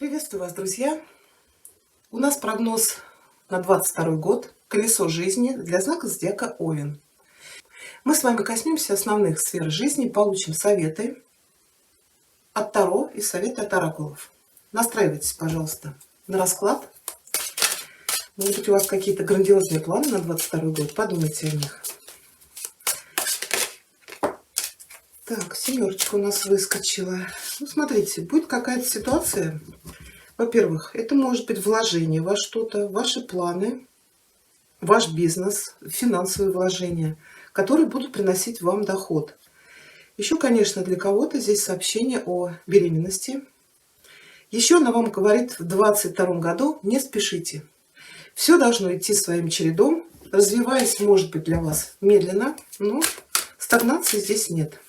Приветствую вас, друзья! У нас прогноз на 22 год, колесо жизни для знака зодиака Овен. Мы с вами коснемся основных сфер жизни, получим советы от Таро и советы от оракулов. Настраивайтесь, пожалуйста, на расклад. Может быть, у вас какие-то грандиозные планы на 22 год, подумайте о них. Так, семерочка у нас выскочила. Ну, смотрите, будет какая-то ситуация. Во-первых, это может быть вложение во что-то, ваши планы, ваш бизнес, финансовые вложения, которые будут приносить вам доход. Еще, конечно, для кого-то здесь сообщение о беременности. Еще она вам говорит в 2022 году: не спешите. Все должно идти своим чередом, развиваясь, может быть, для вас медленно, но стагнации здесь нет.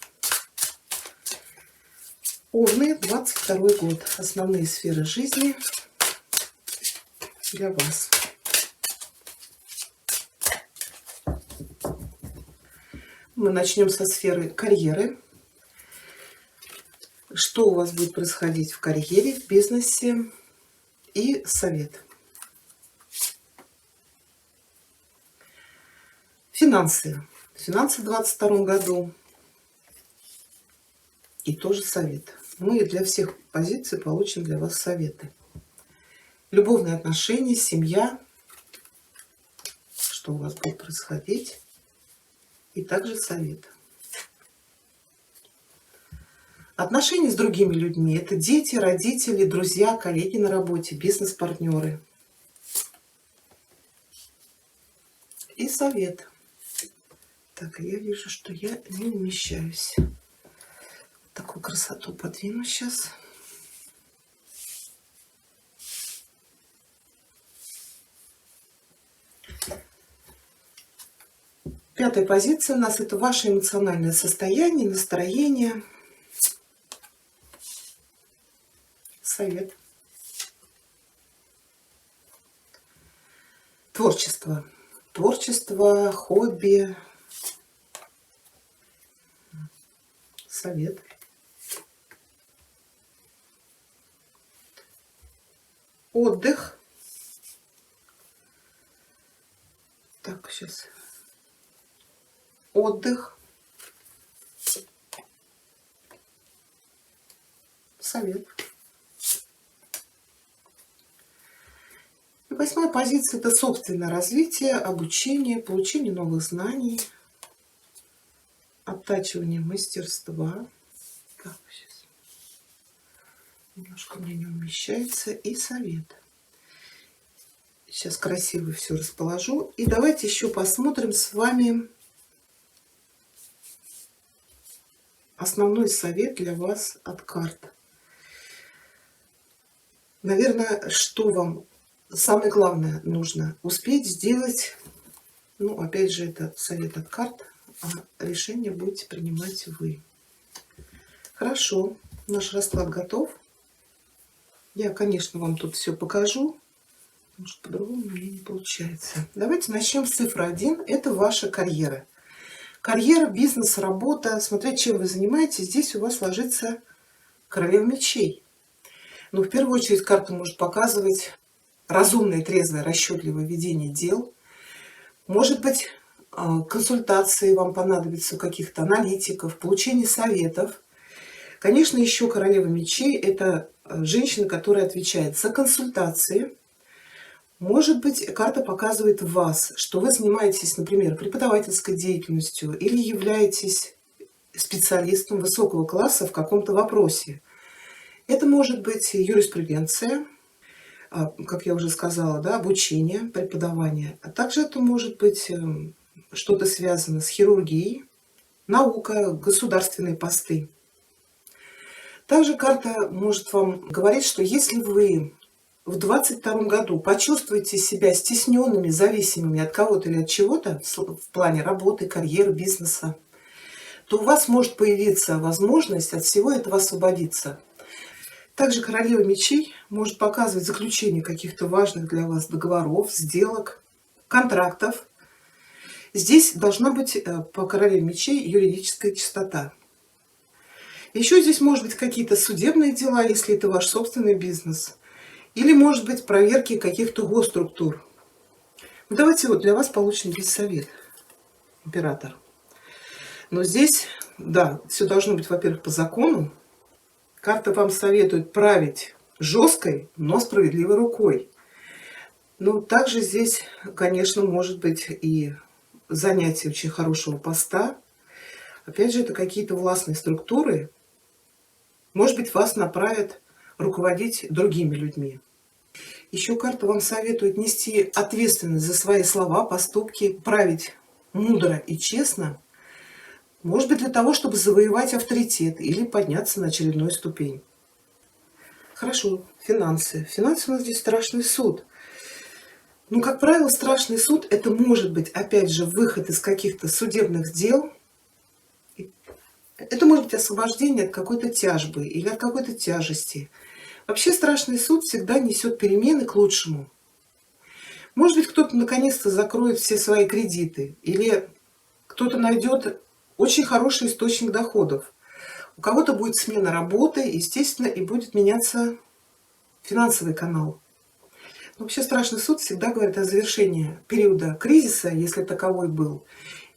Овны, 22 год. Основные сферы жизни для вас. Мы начнем со сферы карьеры. Что у вас будет происходить в карьере, в бизнесе и совет. Финансы. Финансы в 2022 году. И тоже совет. Мы для всех позиций получим для вас советы. Любовные отношения, семья. Что у вас будет происходить. И также совет. Отношения с другими людьми. Это дети, родители, друзья, коллеги на работе, бизнес-партнеры. И совет. Так, я вижу, что я не умещаюсь. Такую красоту подвину сейчас. Пятая позиция у нас — это ваше эмоциональное состояние, настроение. Совет. Творчество. Творчество, хобби. Совет. Отдых. Так, сейчас. Отдых. Совет. И восьмая позиция — это собственное развитие, обучение, получение новых знаний, оттачивание мастерства. Так, сейчас. Немножко мне не умещается. И совет. Сейчас красиво все расположу. И давайте еще посмотрим с вами основной совет для вас от карт. Наверное, что вам самое главное нужно успеть сделать. Ну, опять же, это совет от карт, а решение будете принимать вы. Хорошо, наш расклад готов. Я, конечно, вам тут все покажу, потому что по-другому у меня не получается. Давайте начнем с цифры 1. Это ваша карьера. Карьера, бизнес, работа. Смотря чем вы занимаетесь, здесь у вас ложится королева мечей. Но в первую очередь карта может показывать разумное, трезвое, расчетливое ведение дел. Может быть, консультации вам понадобятся у каких-то аналитиков, получение советов. Конечно, еще королева мечей — это женщина, которая отвечает за консультации. Может быть, карта показывает вас, что вы занимаетесь, например, преподавательской деятельностью или являетесь специалистом высокого класса в каком-то вопросе. Это может быть юриспруденция, как я уже сказала, да, обучение, преподавание. А также это может быть что-то связано с хирургией, наука, государственные посты. Также карта может вам говорить, что если вы в 2022 году почувствуете себя стесненными, зависимыми от кого-то или от чего-то в плане работы, карьеры, бизнеса, то у вас может появиться возможность от всего этого освободиться. Также королева мечей может показывать заключение каких-то важных для вас договоров, сделок, контрактов. Здесь должна быть по королеве мечей юридическая чистота. Еще здесь может быть какие-то судебные дела, если это ваш собственный бизнес. Или, может быть, проверки каких-то госструктур. Ну, давайте вот для вас получим здесь совет, император. Но здесь, да, все должно быть, во-первых, по закону. Карта вам советует править жесткой, но справедливой рукой. Но также здесь, конечно, может быть и занятие очень хорошего поста. Опять же, это какие-то властные структуры. Может быть, вас направят руководить другими людьми. Еще карта вам советует нести ответственность за свои слова, поступки, править мудро и честно. Может быть, для того, чтобы завоевать авторитет или подняться на очередную ступень. Хорошо, финансы. Финансы у нас здесь страшный суд. Ну, как правило, страшный суд — это может быть, опять же, выход из каких-то судебных дел. Это может быть освобождение от какой-то тяжбы или от какой-то тяжести. Вообще страшный суд всегда несет перемены к лучшему. Может быть, кто-то наконец-то закроет все свои кредиты, или кто-то найдет очень хороший источник доходов. У кого-то будет смена работы, естественно, и будет меняться финансовый канал. Но вообще страшный суд всегда говорит о завершении периода кризиса, если таковой был,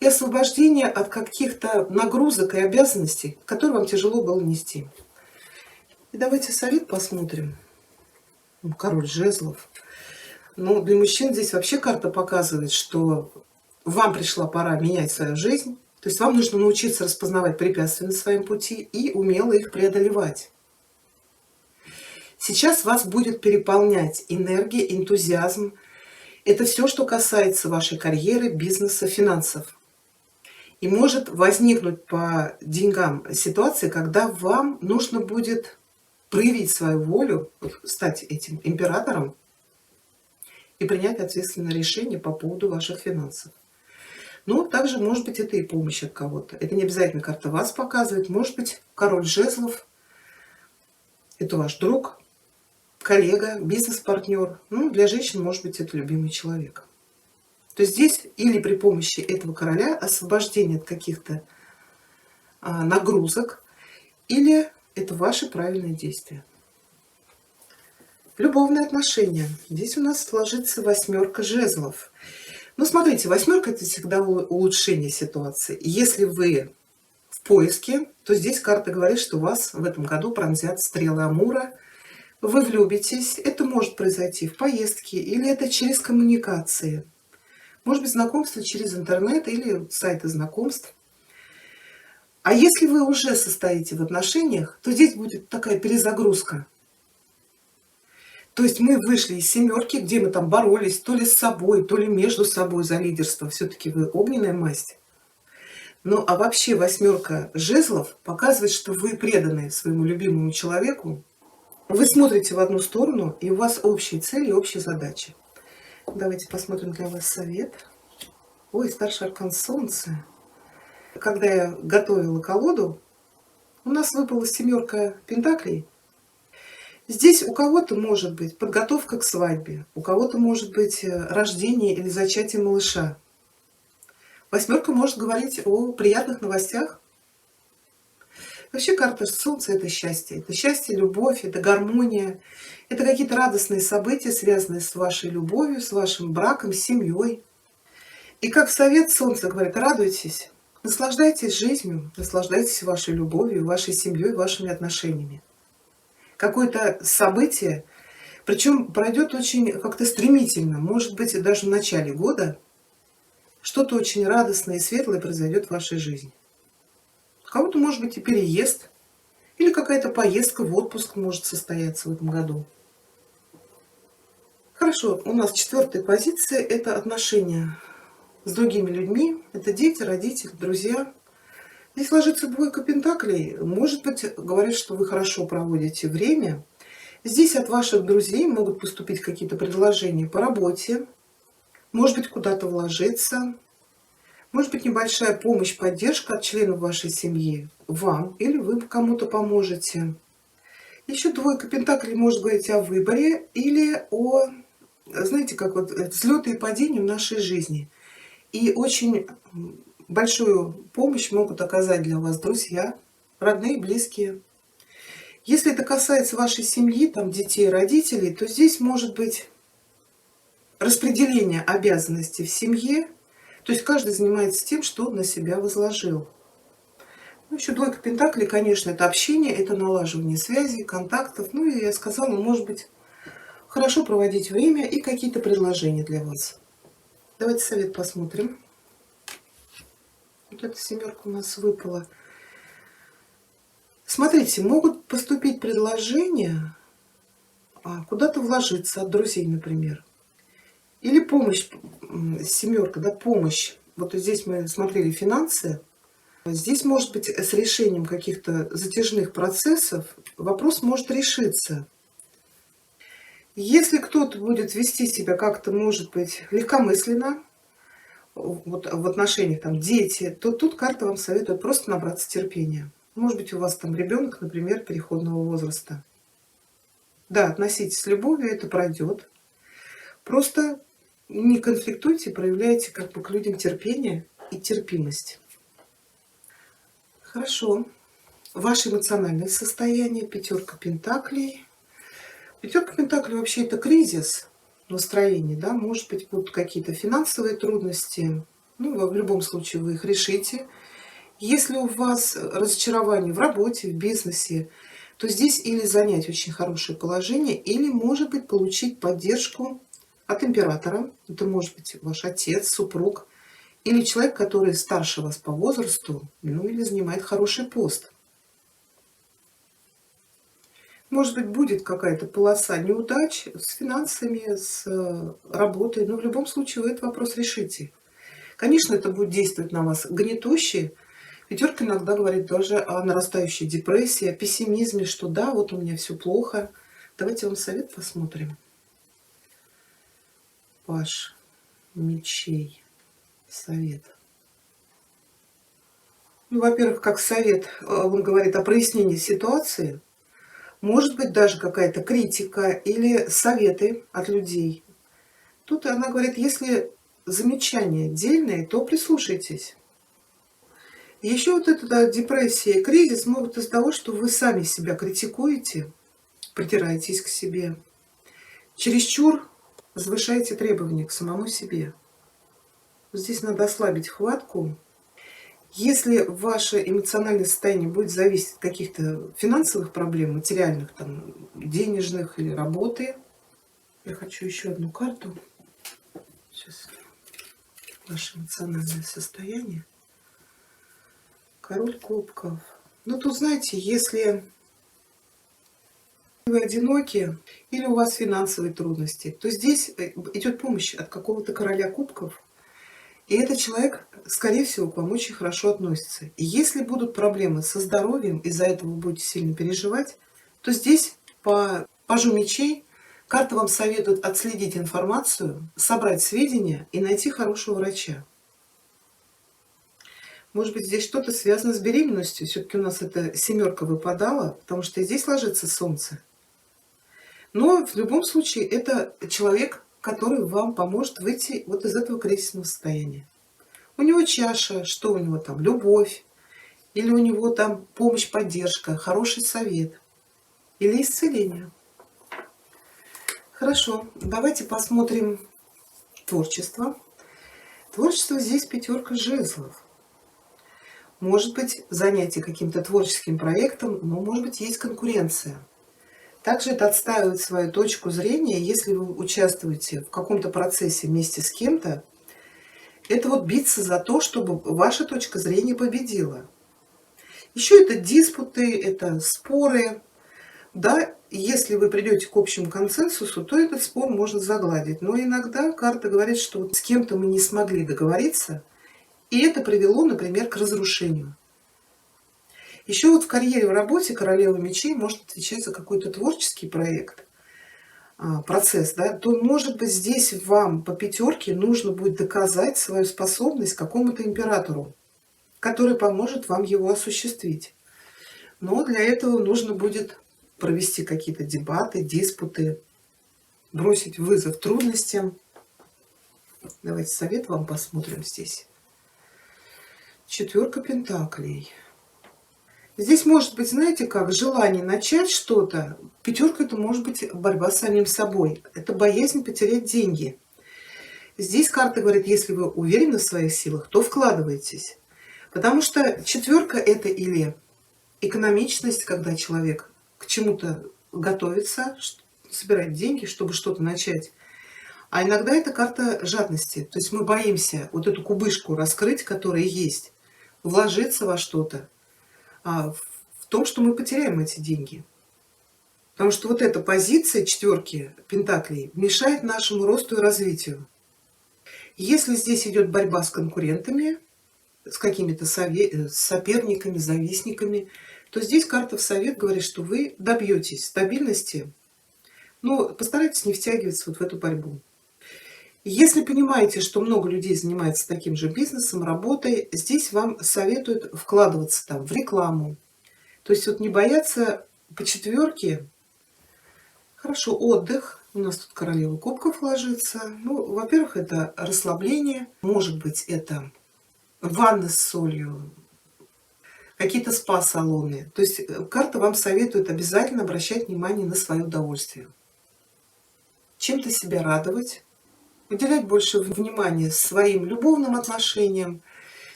и освобождении от каких-то нагрузок и обязанностей, которые вам тяжело было нести. И давайте совет посмотрим. Король жезлов. Ну, для мужчин здесь вообще карта показывает, что вам пришла пора менять свою жизнь. То есть вам нужно научиться распознавать препятствия на своем пути и умело их преодолевать. Сейчас вас будет переполнять энергия, энтузиазм. Это все, что касается вашей карьеры, бизнеса, финансов. И может возникнуть по деньгам ситуация, когда вам нужно будет проявить свою волю, стать этим императором и принять ответственное решение по поводу ваших финансов. Но также, может быть, это и помощь от кого-то. Это не обязательно карта вас показывает. Может быть, король жезлов — это ваш друг, коллега, бизнес-партнер. Ну, для женщин, может быть, это любимый человек. То есть здесь или при помощи этого короля освобождение от каких-то нагрузок, или это ваши правильные действия. Любовные отношения. Здесь у нас сложится восьмерка жезлов. Ну, смотрите, восьмерка — это всегда улучшение ситуации. Если вы в поиске, то здесь карта говорит, что вас в этом году пронзят стрелы Амура. Вы влюбитесь. Это может произойти в поездке, или это через коммуникации. Может быть, знакомство через интернет или сайты знакомств. А если вы уже состоите в отношениях, то здесь будет такая перезагрузка. То есть мы вышли из семерки, где мы там боролись то ли с собой, то ли между собой за лидерство. Все-таки вы огненная масть. Ну а вообще восьмерка жезлов показывает, что вы преданы своему любимому человеку. Вы смотрите в одну сторону, и у вас общие цели и общие задачи. Давайте посмотрим для вас совет. Ой, старший аркан Солнце. Когда я готовила колоду, у нас выпала семерка пентаклей. Здесь у кого-то может быть подготовка к свадьбе, у кого-то может быть рождение или зачатие малыша. Восьмерка может говорить о приятных новостях. Вообще карта Солнца — это счастье. Это счастье, любовь, это гармония. Это какие-то радостные события, связанные с вашей любовью, с вашим браком, с семьей. И как совет Солнца говорит: радуйтесь, наслаждайтесь жизнью, наслаждайтесь вашей любовью, вашей семьей, вашими отношениями. Какое-то событие, причем пройдет очень как-то стремительно, может быть, даже в начале года что-то очень радостное и светлое произойдет в вашей жизни. У кого-то может быть и переезд, или какая-то поездка в отпуск может состояться в этом году. Хорошо, у нас четвертая позиция — это отношения с другими людьми, это дети, родители, друзья. Здесь ложится двойка пентаклей. Может быть, говорит, что вы хорошо проводите время. Здесь от ваших друзей могут поступить какие-то предложения по работе. Может быть, куда-то вложиться. Может быть, небольшая помощь, поддержка от членов вашей семьи вам, или вы кому-то поможете. Еще двойка пентаклей может говорить о выборе или о, знаете, как вот взлеты и падения в нашей жизни. И очень большую помощь могут оказать для вас друзья, родные, близкие. Если это касается вашей семьи, там детей, родителей, то здесь может быть распределение обязанностей в семье. То есть каждый занимается тем, что он на себя возложил. Ну, еще двойка пентаклей, конечно, это общение, это налаживание связей, контактов. Ну и я сказала, может быть, хорошо проводить время и какие-то предложения для вас. Давайте совет посмотрим. Вот эта семерка у нас выпала. Смотрите, могут поступить предложения куда-то вложиться от друзей, например. Или помощь, семерка, да, помощь. Вот здесь мы смотрели финансы. Здесь, может быть, с решением каких-то затяжных процессов вопрос может решиться. Если кто-то будет вести себя как-то, может быть, легкомысленно, вот в отношениях там дети, то тут карта вам советует просто набраться терпения. Может быть, у вас там ребенок, например, переходного возраста. Да, относитесь с любовью, это пройдет. Просто не конфликтуйте, проявляйте как бы к людям терпение и терпимость. Хорошо. Ваше эмоциональное состояние, пятерка пентаклей. Пятерка пентаклей вообще это кризис настроения, да, может быть, будут какие-то финансовые трудности. Ну, в любом случае вы их решите. Если у вас разочарование в работе, в бизнесе, то здесь или занять очень хорошее положение, или, может быть, получить поддержку от императора. Это может быть ваш отец, супруг, или человек, который старше вас по возрасту, ну или занимает хороший пост. Может быть, будет какая-то полоса неудач с финансами, с работой, но в любом случае вы этот вопрос решите. Конечно, это будет действовать на вас гнетуще. Пятерка иногда говорит даже о нарастающей депрессии, о пессимизме, что да, вот у меня все плохо. Давайте вам совет посмотрим. Паш мечей. Совет. Ну, во-первых, как совет, он говорит о прояснении ситуации. Может быть, даже какая-то критика или советы от людей. Тут она говорит, если замечания дельные, то прислушайтесь. Еще вот эта депрессия и кризис могут из-за того, что вы сами себя критикуете, придираетесь к себе. Чересчур завышаете требования к самому себе. Здесь надо ослабить хватку. Если ваше эмоциональное состояние будет зависеть от каких-то финансовых проблем, материальных, там, денежных или работы. Я хочу еще одну карту. Сейчас. Ваше эмоциональное состояние. Король кубков. Ну, тут, знаете, если вы одиноки или у вас финансовые трудности, то здесь идет помощь от какого-то короля кубков. И этот человек, скорее всего, к вам очень хорошо относится. И если будут проблемы со здоровьем, из-за этого вы будете сильно переживать, то здесь по пажу мечей карта вам советует отследить информацию, собрать сведения и найти хорошего врача. Может быть, здесь что-то связано с беременностью. Все-таки у нас эта семерка выпадала, потому что и здесь ложится солнце. Но в любом случае это человек, который вам поможет выйти вот из этого кризисного состояния. У него чаша, что у него там, любовь, или у него там помощь, поддержка, хороший совет, или исцеление. Хорошо, давайте посмотрим творчество. Творчество здесь пятерка жезлов. Может быть, занятие каким-то творческим проектом, но может быть есть конкуренция. Также это отстаивает свою точку зрения, если вы участвуете в каком-то процессе вместе с кем-то, это вот биться за то, чтобы ваша точка зрения победила. Еще это диспуты, это споры. Да, если вы придете к общему консенсусу, то этот спор можно загладить. Но иногда карта говорит, что вот с кем-то мы не смогли договориться, и это привело, например, к разрушению. Еще вот в карьере, в работе королева мечей может отвечать за какой-то творческий проект, процесс, да, то, может быть, здесь вам по пятерке нужно будет доказать свою способность какому-то императору, который поможет вам его осуществить. Но для этого нужно будет провести какие-то дебаты, диспуты, бросить вызов трудностям. Давайте совет вам посмотрим здесь. Четверка пентаклей. Здесь может быть, знаете как, желание начать что-то. Пятерка — это может быть борьба с самим собой. Это боязнь потерять деньги. Здесь карта говорит, если вы уверены в своих силах, то вкладывайтесь. Потому что четверка — это или экономичность, когда человек к чему-то готовится, собирает деньги, чтобы что-то начать. А иногда это карта жадности. То есть мы боимся вот эту кубышку раскрыть, которая есть, вложиться во что-то, в том, что мы потеряем эти деньги. Потому что вот эта позиция четверки пентаклей мешает нашему росту и развитию. Если здесь идет борьба с конкурентами, с какими-то соперниками, завистниками, то здесь карта в совет говорит, что вы добьетесь стабильности, но постарайтесь не втягиваться вот в эту борьбу. Если понимаете, что много людей занимается таким же бизнесом, работой, здесь вам советуют вкладываться там в рекламу. То есть вот не бояться по четверке. Хорошо, отдых. У нас тут королева кубков ложится. Ну, во-первых, это расслабление. Может быть, это ванны с солью, какие-то спа-салоны. То есть карта вам советует обязательно обращать внимание на свое удовольствие. Чем-то себя радовать, уделять больше внимания своим любовным отношениям.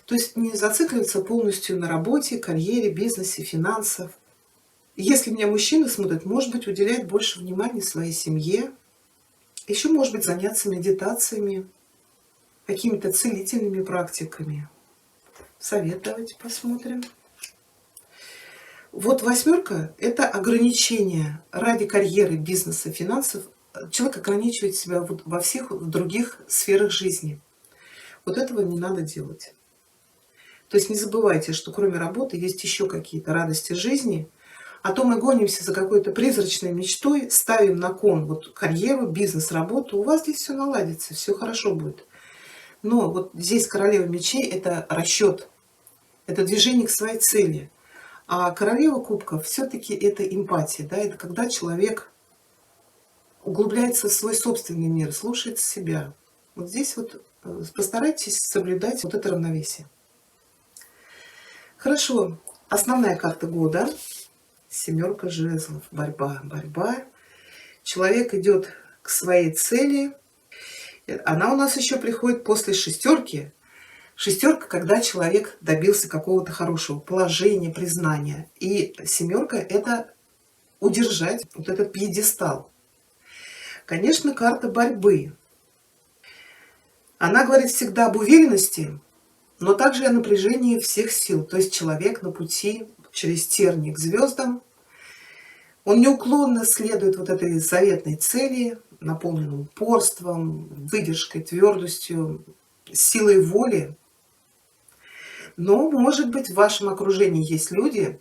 То есть не зацикливаться полностью на работе, карьере, бизнесе, финансах. Если меня мужчина смотрит, может быть, уделять больше внимания своей семье. Еще, может быть, заняться медитациями, какими-то целительными практиками. Совет давайте посмотрим. Вот восьмерка — это ограничение ради карьеры, бизнеса, финансов. Человек ограничивает себя во всех других сферах жизни. Вот этого не надо делать. То есть не забывайте, что кроме работы есть еще какие-то радости жизни, а то мы гонимся за какой-то призрачной мечтой, ставим на кон вот карьеру, бизнес, работу. У вас здесь все наладится, все хорошо будет. Но вот здесь королева мечей — это расчет, это движение к своей цели. А королева кубков все-таки это эмпатия, да, это когда человек углубляется в свой собственный мир, слушает себя. Вот здесь вот постарайтесь соблюдать вот это равновесие. Хорошо, основная карта года — семерка жезлов, борьба, борьба. Человек идет к своей цели. Она у нас еще приходит после шестерки. Шестерка, когда человек добился какого-то хорошего положения, признания. И семерка — это удержать вот этот пьедестал. Конечно, карта борьбы. Она говорит всегда об уверенности, но также и о напряжении всех сил. То есть человек на пути через тернии к звездам. Он неуклонно следует вот этой заветной цели, наполненной упорством, выдержкой, твердостью, силой воли. Но, может быть, в вашем окружении есть люди,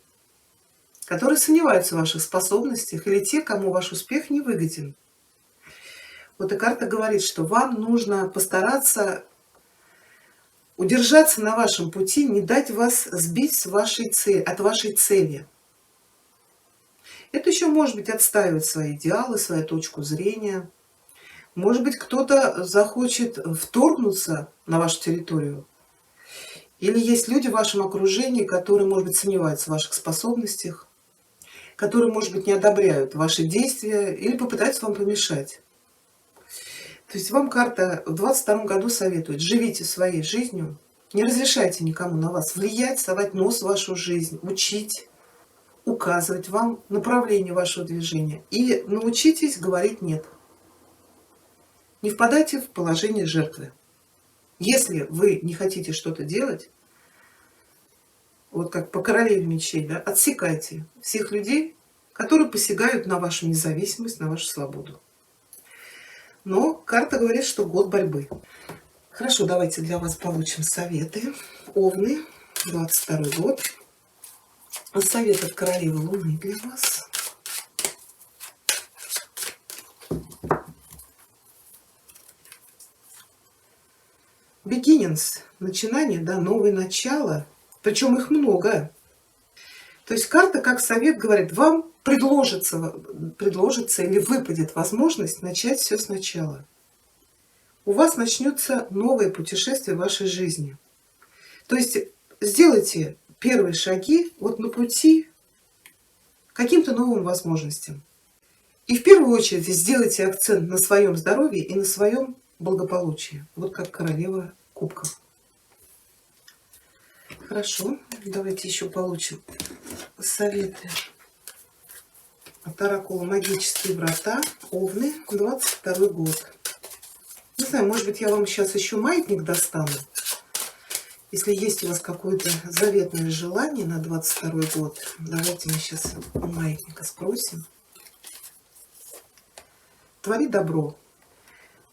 которые сомневаются в ваших способностях, или те, кому ваш успех не выгоден. Вот и карта говорит, что вам нужно постараться удержаться на вашем пути, не дать вас сбить с вашей цели, от вашей цели. Это еще может быть отстаивать свои идеалы, свою точку зрения. Может быть, кто-то захочет вторгнуться на вашу территорию. Или есть люди в вашем окружении, которые, может быть, сомневаются в ваших способностях, которые, может быть, не одобряют ваши действия или попытаются вам помешать. То есть вам карта в 2022 году советует: живите своей жизнью, не разрешайте никому на вас влиять, совать нос в вашу жизнь, учить, указывать вам направление вашего движения. И научитесь говорить «нет». Не впадайте в положение жертвы. Если вы не хотите что-то делать, вот как по королеве мечей, да, отсекайте всех людей, которые посягают на вашу независимость, на вашу свободу. Но карта говорит, что год борьбы. Хорошо, давайте для вас получим советы. Овны, 22 год. Совет от королевы Луны для вас. Beginnings, начинание, да, новое начало. Причем их много. То есть карта как совет говорит, вам предложится или выпадет возможность начать все сначала. У вас начнется новое путешествие в вашей жизни. То есть сделайте первые шаги вот на пути к каким-то новым возможностям. И в первую очередь сделайте акцент на своем здоровье и на своем благополучии. Вот как королева кубков. Хорошо, давайте еще получим советы от оракула «Магические врата», Овны, 22 год. Не знаю, может быть, я вам сейчас еще маятник достану. Если есть у вас какое-то заветное желание на 22 год, давайте мы сейчас у маятника спросим. Твори добро.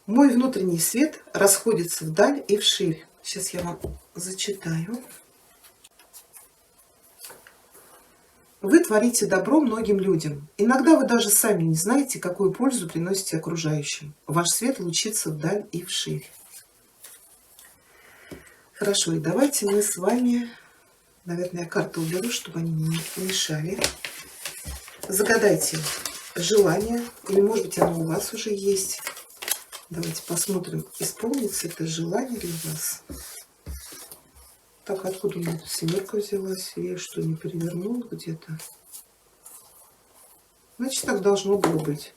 Мой внутренний свет расходится вдаль и вширь. Сейчас я вам зачитаю. Вы творите добро многим людям. Иногда вы даже сами не знаете, какую пользу приносите окружающим. Ваш свет лучится вдаль и вширь. Хорошо, и давайте мы с вами, наверное, я карты уберу, чтобы они не мешали. Загадайте желание, или может быть оно у вас уже есть. Давайте посмотрим, исполнится это желание ли у вас. Так, откуда у меня тут семерка взялась? Я что, не перевернул где-то? Значит, так должно было быть.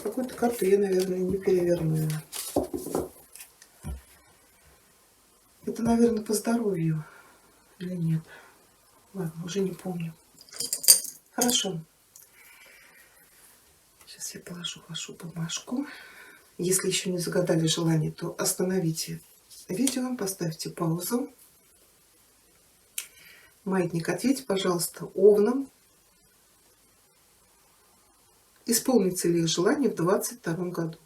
Какую-то карту я, наверное, не перевернула. Это, наверное, по здоровью или нет? Ладно, уже не помню. Хорошо. Сейчас я положу вашу бумажку. Если еще не загадали желание, то остановите видео, поставьте паузу. Маятник, ответьте, пожалуйста, Овнам. Исполнится ли их желание в 2022 году?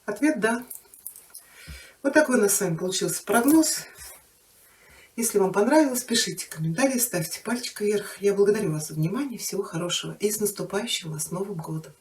Ответ «да». Вот такой у нас с вами получился прогноз. Если вам понравилось, пишите комментарии, ставьте пальчик вверх. Я благодарю вас за внимание. Всего хорошего и с наступающим вас Новым годом!